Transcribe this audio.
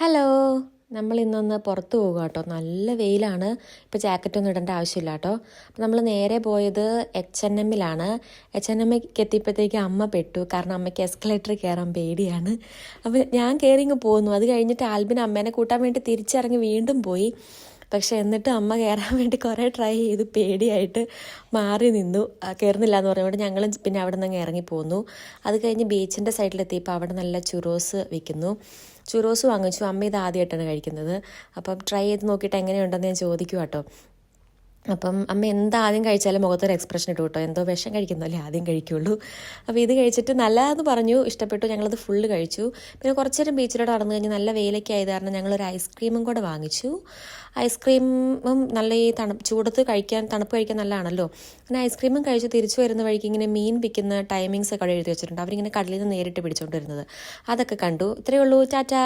Hello, നമ്മൾ ഇന്നൊന്ന് പുറത്ത് പോകുക കേട്ടോ. നല്ല വെയിലാണ്. ഇപ്പോൾ ജാക്കറ്റൊന്നും ഇടേണ്ട ആവശ്യമില്ല കേട്ടോ. അപ്പോൾ നമ്മൾ നേരെ പോയത് H&Mലാണ്. H&Mക്ക് എത്തിയപ്പോഴത്തേക്ക് അമ്മ പെട്ടു. കാരണം അമ്മയ്ക്ക് എസ്കലേറ്റർ കയറാൻ പേടിയാണ്. അപ്പോൾ ഞാൻ കയറി ഇങ്ങ് പോന്നു. അത് കഴിഞ്ഞിട്ട് ആൽബിൻ അമ്മേനെ കൂട്ടാൻ വേണ്ടി തിരിച്ചിറങ്ങി വീണ്ടും പോയി. പക്ഷെ എന്നിട്ട് അമ്മ കയറാൻ വേണ്ടി കുറേ ട്രൈ ചെയ്ത് പേടിയായിട്ട് മാറി നിന്നു. കയറുന്നില്ല എന്ന് പറഞ്ഞുകൊണ്ട് ഞങ്ങളും പിന്നെ അവിടെ നിന്ന് ഇറങ്ങി പോന്നു. അത് കഴിഞ്ഞ് ബീച്ചിൻ്റെ സൈഡിലെത്തിയപ്പോൾ അവിടെ നല്ല ചുറോസ് വിൽക്കുന്നു. ചുറോസ് വാങ്ങിച്ചു. അമ്മ ഇത് ആദ്യമായിട്ടാണ് കഴിക്കുന്നത്. അപ്പം ട്രൈ ചെയ്ത് നോക്കിയിട്ട് എങ്ങനെയുണ്ടെന്ന് ഞാൻ ചോദിക്കും കേട്ടോ. അപ്പം അമ്മ എന്താദ്യം കഴിച്ചാലും മുഖത്തൊരു എക്സ്പ്രഷൻ ഇട്ടു കേട്ടോ. എന്തോ വിഷം കഴിക്കുന്നല്ലേ ആദ്യം കഴിക്കുള്ളൂ. അപ്പോൾ ഇത് കഴിച്ചിട്ട് നല്ലതെന്ന് പറഞ്ഞു, ഇഷ്ടപ്പെട്ടു. ഞങ്ങളത് ഫുള്ള് കഴിച്ചു. പിന്നെ കുറച്ച് നേരം ബീച്ചിലൂടെ നടന്നു കഴിഞ്ഞ് നല്ല വെയിലൊക്കെ ആയത് കാരണം ഞങ്ങളൊരു ഐസ്ക്രീമും കൂടെ വാങ്ങിച്ചു. ഐസ്ക്രീമും നല്ല ഈ ചൂടത്ത് കഴിക്കാൻ, തണുപ്പ് കഴിക്കാൻ നല്ലതാണല്ലോ. അങ്ങനെ ഐസ്ക്രീമും കഴിച്ച് തിരിച്ചു വരുന്ന വഴിക്ക് ഇങ്ങനെ മീൻ വിൽക്കുന്ന ടൈമിങ്സ് ഒക്കെ അവിടെ എഴുതി വെച്ചിട്ടുണ്ട്. അവരിങ്ങനെ കടലിൽ നിന്ന് നേരിട്ട് പിടിച്ചുകൊണ്ട് വരുന്നത്. അതൊക്കെ കണ്ടു. ഇത്രയേ ഉള്ളൂ. ടാറ്റാ.